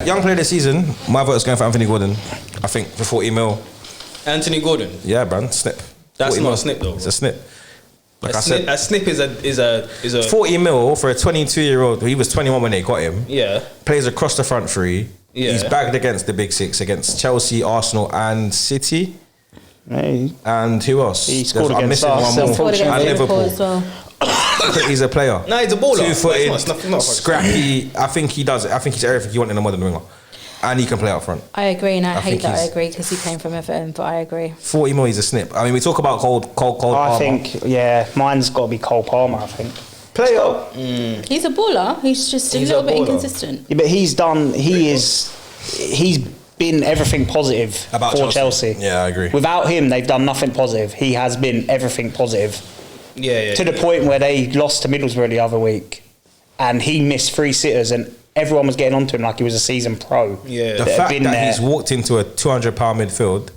young player this season, my vote is going for Anthony Gordon. I think for 40 mil. Anthony Gordon. Yeah, man, snip. That's not a snip though. It's a snip. Like I said, a snip is a 40 mil for a 22-year-old. He was 21 when they got him. Yeah. Plays across the front three. Yeah. He's bagged against the big six, against Chelsea, Arsenal, and City. Hey. And who else? He scored against Arsenal. One more. And Liverpool as well. He's a player. No, he's a baller. 2-footed, scrappy. I think he does it. I think he's everything you want in a modern winger. And he can play up front. I agree, and I hate think that I he's- agree because he came from Everton, but I agree. 40 mil, he's a snip. I mean, we talk about cold I Palmer. think, yeah, mine's got to be Cole Palmer, I think. Player. He's a baller. He's just He's a little a bit baller. inconsistent. Yeah, but he's been everything positive About for Chelsea. Yeah, I agree. Without him, they've done nothing positive. He has been everything positive. Yeah. To the point where they lost to Middlesbrough the other week, and he missed 3 sitters, and everyone was getting onto him like he was a seasoned pro. Yeah. The that had fact been that there. he's walked into a 200-pound midfield.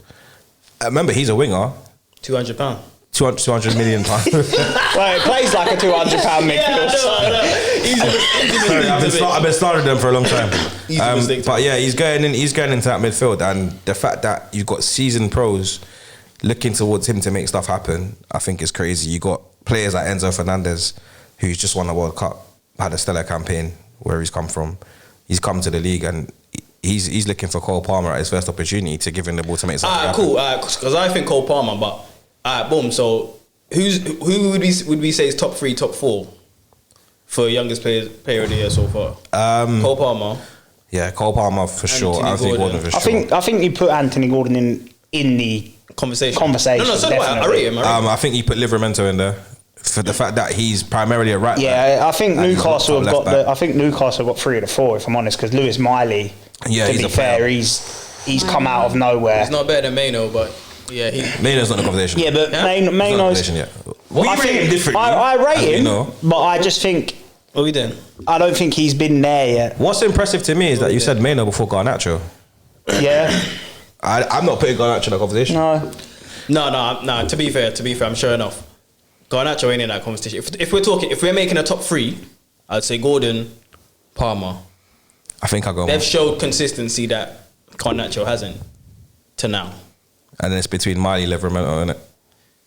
Remember, he's a winger. £200. 200 million pounds. Well, it plays like a 200-pound midfield. Sorry, I've been starting them for a long time. Mistake But yeah, he's going into that midfield, and the fact that you've got seasoned pros looking towards him to make stuff happen, I think is crazy. You got players like Enzo Fernandez, who's just won the World Cup, had a stellar campaign where he's come from. He's come to the league, and he's looking for Cole Palmer at his first opportunity to give him the ball to make something happen. Cool. Because I think Cole Palmer, but boom. So who would we say is top 3, top 4 for youngest player of the year so far? Cole Palmer. Yeah, Cole Palmer for sure. Anthony Gordon for sure. I think you put Anthony Gordon in the Conversation. No, so do I rate him. I think you put Livramento in there for the fact that he's primarily a right back. Yeah, I think and he's not Newcastle top have got left back. I think Newcastle have got 3 of the 4, if I'm honest, because Lewis Miley. Yeah, to he's be a fair, player. he's come out of nowhere. He's not better than Maino, but yeah, Maino's not in the conversation. Yeah, but Yeah? Maino's. Yet. Well, We rate him differently. I as rate we him, know. but I just think what we doing? I don't think he's been there yet. What's impressive to me is that you said Maino before Garnacho. Yeah, I'm not putting Garnacho in the conversation. no. No. To be fair, I'm sure enough. Garnacho ain't in that conversation. If we're making a top 3, I'd say Gordon, Palmer. I think I'll go They've more. showed consistency that Garnacho hasn't to now. And then it's between Miley, Livramento, and it.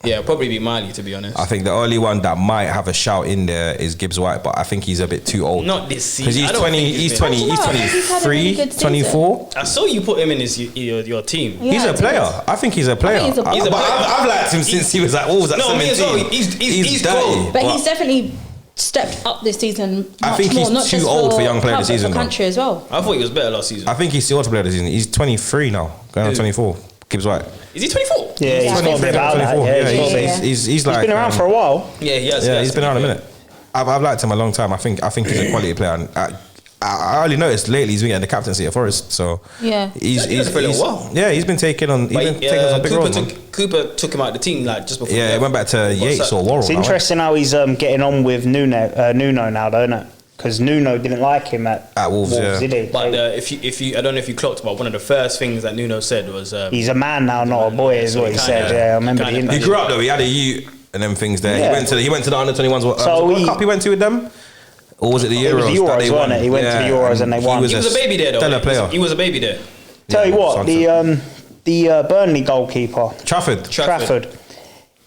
Yeah, it'll probably be Miley, to be honest. I think the only one that might have a shout in there is Gibbs White, but I think he's a bit too old. Not this Because season. he's I don't 20, think he's been- 20, Do you he's know what? I think he's had a really 23, good season. 24. I saw you put him in your team. Yeah, He's a I did. player. I think he's a player. he's a player. He's a But player. I've liked him since he was at Wolves at No, 17. me as well. He's dirty. cold. But he's definitely stepped up this season. I much think he's more, not too just old for for young player club, this but season, for though. country as well. I thought he was better last season. I think he's too old to play this season. He's 23 now, going on Who? 24. Gibbs White. Is he 24? Yeah, he's got a bit about that. 24. Yeah, Yeah, he's got a bit- he's like He's been around for a while. Yeah, he has. Yeah, he's been around a minute. I've liked him a long time. I think he's a quality player. And I only noticed lately he's been getting the captaincy at Forest. So Yeah. he's Yeah, for a little while. yeah, he's been taking on some big roles. man. Cooper took him out of the team like just before. Yeah, it went back to Yates or Worrell. It's now, interesting how he's getting on with Nuno now, though, isn't it? Because Nuno didn't like him at Wolves, yeah. did he? But if you, I don't know if you clocked, but one of the first things that Nuno said was, He's a man now, not a boy, is what he said. Yeah, I remember the kinda- He interview. grew up though. He had a U and them things there. Yeah. He went to the under-21s. What So World he- Cup he went to with them, or was it the Euros? It was the that they Euros, won? wasn't it? He went to the Euros and they won. he was a baby there though. Stellar player. He was a baby there. Tell you Yeah, what, Santos. the Burnley goalkeeper, Trafford. Trafford.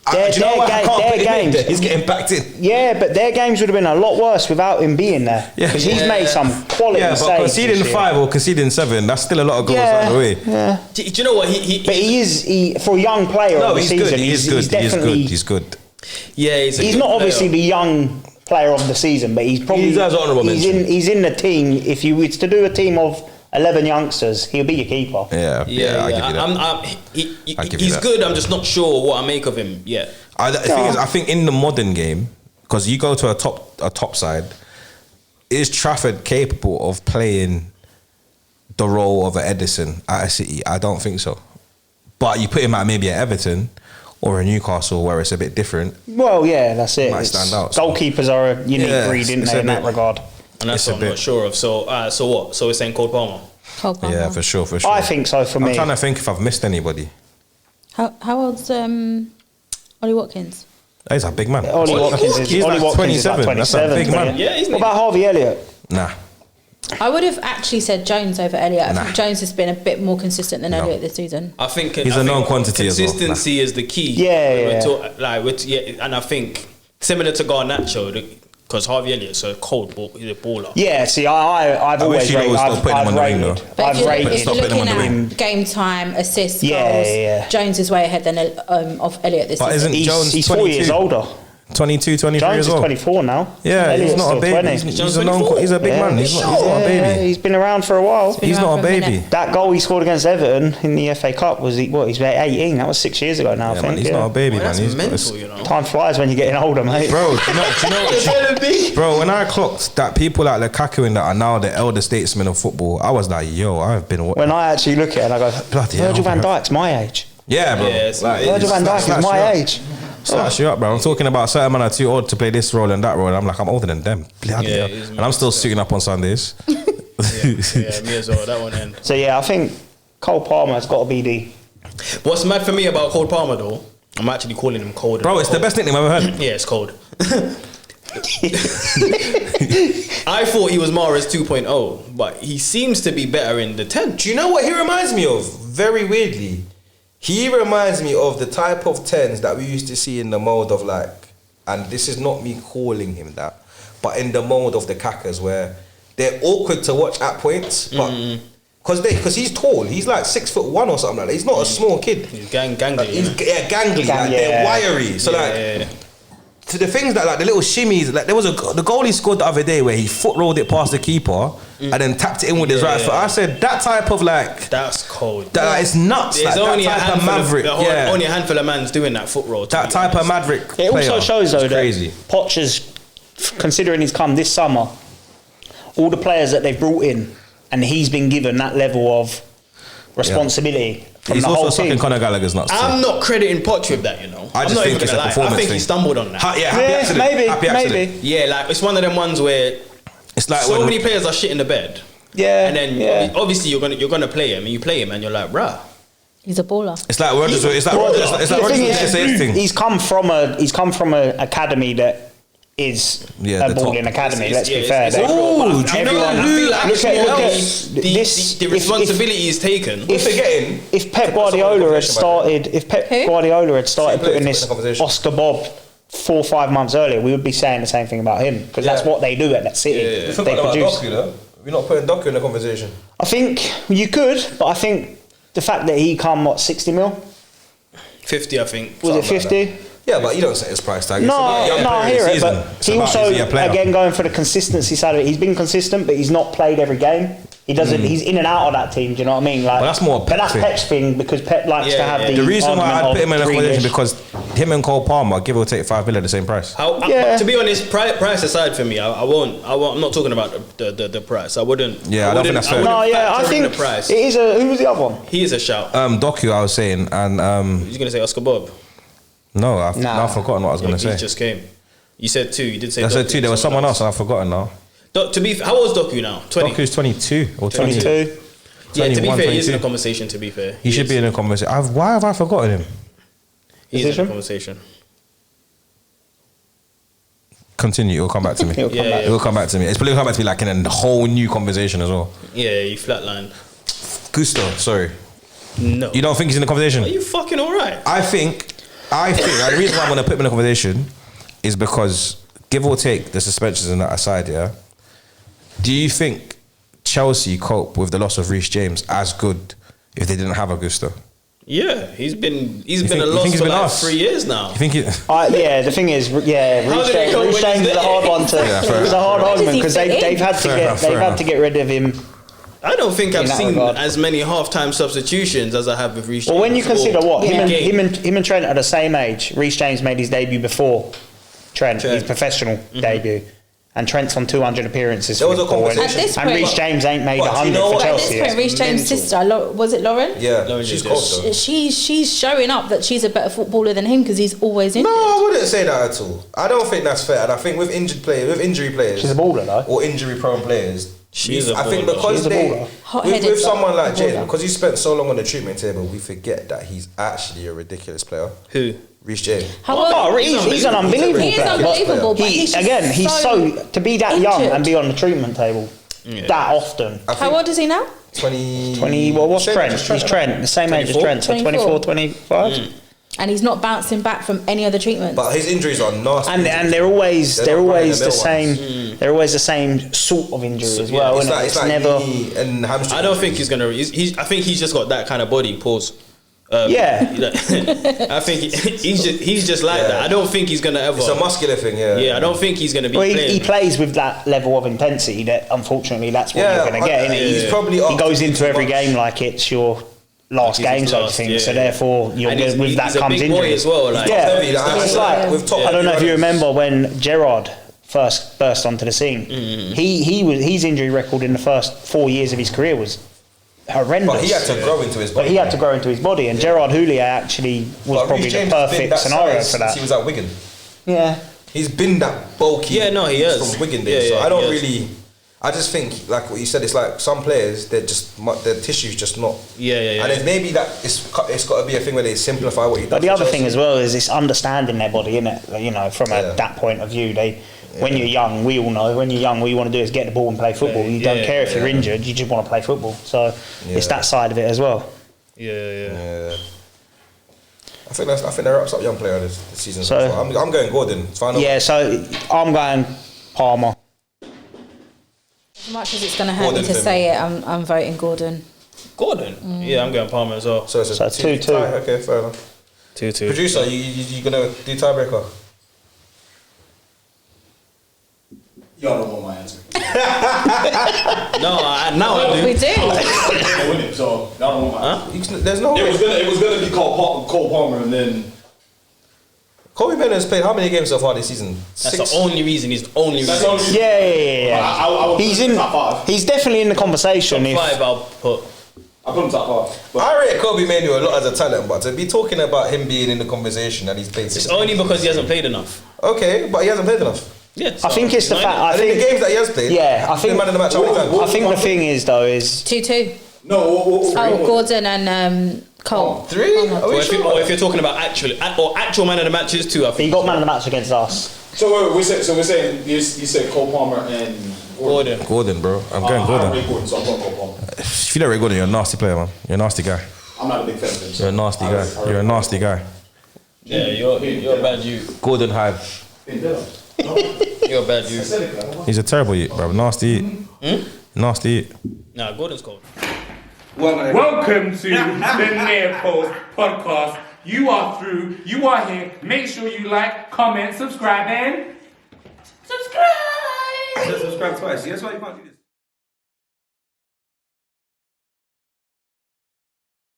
Do you know what? I can't their put him in games. there. He's getting backed in. Yeah, but their games would have been a lot worse without him being there. Yeah. Because he's Yeah. made some quality Yeah, but saves. conceding this year. 5 or conceding 7, that's still a lot of goals out of the way. Yeah. Do you know what But he for a young player No, of the he's season, good. He's good. he's definitely He's good. Yeah, he's not obviously the young player of the season, but he's probably He deserves honourable mention. he's in the team. If you was to do a team of 11 youngsters, he'll be your keeper. Yeah, I give you that. I give you He's that. good. I'm just not sure what I make of him yet. The thing is, I think in the modern game, because you go to a top side, is Trafford capable of playing the role of an Edison at a City? I don't think so. But you put him at maybe at Everton or a Newcastle where it's a bit different. Well, yeah, that's it. Might stand out, so. Goalkeepers are a unique Yeah, breed, isn't it's they, a in that bit- regard? And that's It's a what I'm not bit- sure of. So what? So we're saying Cole Palmer. Cole Palmer. Yeah, for sure. I think so for I'm me. trying to think if I've missed anybody. How old's Ollie Watkins? He's a big man. Ollie Watkins is He's Ollie like Watkins is like 27. That's a 27. big man. Yeah, isn't What he? about Harvey Elliott? Nah. I would have actually said Jones over Elliott. I Nah. think Jones has been a bit more consistent than No. Elliott this season. I think He's I a think known quantity as well. Consistency is the key. Yeah, yeah. And I think similar to Garnacho, because Harvey Elliott's a cold ball, he's a baller. Yeah, see, I've always wish you'd rated. always stop putting him on the wing, though. But I've if you're, rated. if you're Stop putting him looking on the at wing. game time, assists, Yeah, goals, yeah. Jones is way ahead than of Elliott this But season. isn't Jones He's 4 years 22? older. 22, 23 Jones as is well. 24 now. Yeah, Elliott's he's not still a baby. 20. He's Jones a known, 24? he's a big man. He's not a Yeah, baby. he's been around for a while. Been He's around not a for a minute. baby. That goal he scored against Everton in the FA Cup was he's about 18. That was 6 years ago now. I Yeah, think. man, he's not a baby, Well, man. that's He's got mental, a- you know. Time flies when you're getting older, mate. Bro, do you know what? Bro, when I clocked that people like Lukaku and that are now the elder statesmen of football, I was like, yo, I've been. When I actually look at it, and I go, Bloody Virgil hell, van bro. Dijk's my age. Yeah, bro. Yeah, it's- Virgil van Dijk is my age. Slash you up, bro. I'm talking about certain men are too old to play this role and that role. And I'm like, I'm older than them. Bloody Yeah, hell. he's And I'm still suiting up on Sundays. Yeah, me as well. That one end. So yeah, I think Cole Palmer's got to be the. What's mad for me about Cold Palmer though? I'm actually calling him Cold. Bro, it's the best nickname I've ever heard. Yeah, it's cold. I thought he was Mahrez 2.0, but he seems to be better in the 10. Do you know what he reminds me of? Very weirdly. He reminds me of the type of 10s that we used to see in the mode of like, and this is not me calling him that, but in the mode of the Kakas where they're awkward to watch at points, but because he's tall, he's like 6'1" or something like that. He's not a small kid. He's gangly. Like, he's gangly, like, they're wiry. So like, to the things that like the little shimmies, like there was the goal he scored the other day where he foot rolled it past the keeper and then tapped it in with his right foot. I said that type of like That's cold. that like, it's nuts. There's Like, only that a type of handful maverick. of only a handful of mans doing that foot roll. to That be type of honest. maverick. It also player shows though is crazy. that Potter's, considering he's come this summer, all the players that they've brought in, and he's been given that level of responsibility from He's the also whole sucking team. Conor Gallagher's nuts. too. I'm not crediting Poch with that, you know. I I'm just not think even it's a gonna lie. I performance think thing. he stumbled on that. Happy Yeah, accident. maybe, Happy accident. maybe. Yeah, like it's one of them ones where It's like so when many players are shit in the bed, Yeah, and then yeah. obviously you're gonna play him, and you play him, and you're like, bruh. He's a baller. it's like Rodgers. It's like Well, Rodgers. It's like the Rodgers thing with the is, SAS thing. he's come from a academy that is Yeah, a the balling top. academy. Let's be Yeah, fair. it's They- real, but Ooh, I do you know feel what? like- I feel like Look it's at- more look at the this- the if- responsibility is taken. We're forgetting. If Pep Guardiola had started, Who? putting players this in the conversation. Oscar Bob 4 or 5 months earlier, we would be saying the same thing about him because that's Yeah. what they do at that City. Yeah. They produce. though. We're not putting Doku in the conversation. I think you could, but I think the fact that he come 60 mil, 50, I think. was it Something like 50? Yeah, but you don't set his price tag. It's No, about young no, I player hear this it, season. but It's he about also is he a player? again going for the consistency side of it. He's been consistent, but he's not played every game. He doesn't. He's in and out of that team. Do you know what I mean? Like, Well, that's more a But Pep that's thing. Pep's thing because Pep likes Yeah, to have yeah. the. The reason why argument I of put him in the conversation Grealish. because him and Cole Palmer give or take $5 million at the same price. Yeah. To be honest, price aside for me, I won't. I'm not talking about the price. I wouldn't. Yeah, I don't think that's fair. No, yeah, I factor in think the price. it is a. Who was the other one? He is a shout. Doku, I was saying, and He's gonna say Oscar Bob. no, I've Nah. now I've forgotten what I was going to He say. just came. You said 2. You did say. I said Doku 2. There was someone else, and I've forgotten now. To be, how old is Doku now? 20. Doku's 22 or 22. 22. Yeah, to be 21, fair, he is in 22. a conversation. To be fair, He should be in a conversation. Why have I forgotten him? He's in a Position? conversation. Continue. It will come back to me. He'll come Yeah, back. It will come back to me. It's probably come back to me like in a whole new conversation as well. Yeah, he flatlined. Gusto, sorry. No. You don't think he's in the conversation? Are you fucking alright? I think like, the reason why I'm going to put him in the conversation is because, give or take the suspensions and that aside, yeah, do you think Chelsea cope with the loss of Reece James as good if they didn't have Augusto? Yeah, he's been think- a you think loss he's for been like lost? 3 years now. You think it? Yeah, the thing is, yeah, How Reece did it go James when he's is a there? hard one to. Yeah, fair It's a hard enough. argument Where because does he fit they've had to Fair get enough, fair they've had enough. to get rid of him. I don't think I've In that seen regard. as many halftime substitutions as I have with Reece James. Well, when you consider what Yeah. him and Trent are the same age. Reece James made his debut before Trent, Trent. his professional debut, and Trent's on 200 appearances. There for was a Liverpool, conversation. At this and point- Reece James ain't made What, do you 100 know for what? At this Chelsea. point, Reece James' mental. sister, was it Lauren? Yeah, Lauren she's did cold this. though. She's showing up that she's a better footballer than him because he's always in. No, I wouldn't say that at all. I don't think that's fair. And I think with injury players, She's a baller though. or injury-prone players, She's a I think baller. because She's a they, baller. Hot-headed, with someone but like a baller. Jaden, because he spent so long on the treatment table, we forget that he's actually a ridiculous player. Who? Reece James. How Oh, He's he's an unbelievable he is player. unbelievable, but He, he's just again, he's so to be that young injured. and be on the treatment table. that often. How old is he now? 20. Well, what's Trent? He's Trent, the same age as Trent, so 24, 25. And he's not bouncing back from any other treatments. But his injuries are nasty. And they're always They're not the same. run-of-the-mill They're always the same sort of injury as well. It's Isn't like, it? it's like never. knee and hamstring. I don't think he's gonna. I think he's just got that kind of body. Pause. Yeah. I think he's just like that. I don't think he's gonna ever. It's a muscular thing, yeah. Yeah, I don't think he's gonna be Well, playing. he plays with that level of intensity that unfortunately that's what Yeah, you're going to get. I- Innit? he's He- probably he up goes to into too every much. game like it's your last Like it's game his sort of last, thing. yeah, So yeah. therefore, you're And he's with a that big comes boy injury as well, like- yeah. Heavy, like, It's like, with top I don't know if you runners. remember when Gerrard first burst onto the scene. His injury record in the first 4 years of his career was horrendous. But he had to grow into his body. But he had to grow into his body, and Gerard Houllier actually was But probably Reece the James has been perfect that scenario size for that. since he was at Wigan. Yeah. He's been that bulky. Yeah, no, he has. From Wigan Yeah, days. yeah, so I don't he has. really. I just think, like what you said, it's like some players, they're just their tissue's just not. Yeah. And it's maybe that it's got to be a thing where they simplify what he does. But the for other thing Chelsea. as well is it's understanding their body, isn't it? You know, from Yeah. that point of view, when you're young, we all know when you're young, what you want to do is get the ball and play football. You don't care if you're injured; you just want to play football. So it's that side of it as well. Yeah. I think that wraps up young player this season. So- So I'm going Gordon. It's final. Yeah, so I'm going Palmer. As much as it's going to hurt Gordon me to for say it, I'm voting Gordon. Gordon. Yeah, I'm going Palmer as well. So it's So a 2-2. tie. Okay, fair enough. 2-2. Producer, you gonna do tiebreaker? Y'all don't want my answer. No, now I do. We do. They win it, so y'all don't want my answer. There's no way. It was gonna be called Cole Palmer, and then Kobe Bennett has played how many games so far this season? That's Six? the only reason. He's the only that's reason. the only. Yeah. I would He's put him in. top five. He's definitely in the conversation. Top If, 5 I'll put. I put him top five. But I rate Kobe Manu a lot as a talent, but to be talking about him being in the conversation and he's played It's 6 only because he hasn't played enough. Okay, but he hasn't played enough. Yeah, I think it's the fact. I And in the think. games that he has played, Yeah, I he's been think. man of the match how many times? I think the thing is though is 2-2. no, Oh, Gordon and Cole. 3? Are we Or sure? if you're talking about actual man of the matches too, I he think. got man of the match against us. So we're saying you said Cole Palmer and Gordon. Gordon, bro. I'm going I Gordon. rate Gordon, so I'm going Cole Palmer. If you don't rate Gordon, you're a nasty player, man. You're a nasty guy. I'm not a big fan of him. so You're a nasty I guy. rate- I rate You're a Cole nasty guy. Yeah, you're a bad youth. Gordon Hive. Palmer. You're a bad youth. He's a terrible eat, bro. Nasty eat. Nasty eat. Nah, Gordon's cold. Welcome to the Near Post Podcast. You are through, you are here. Make sure you like, comment, subscribe, and subscribe. Subscribe twice. That's why you can't do this.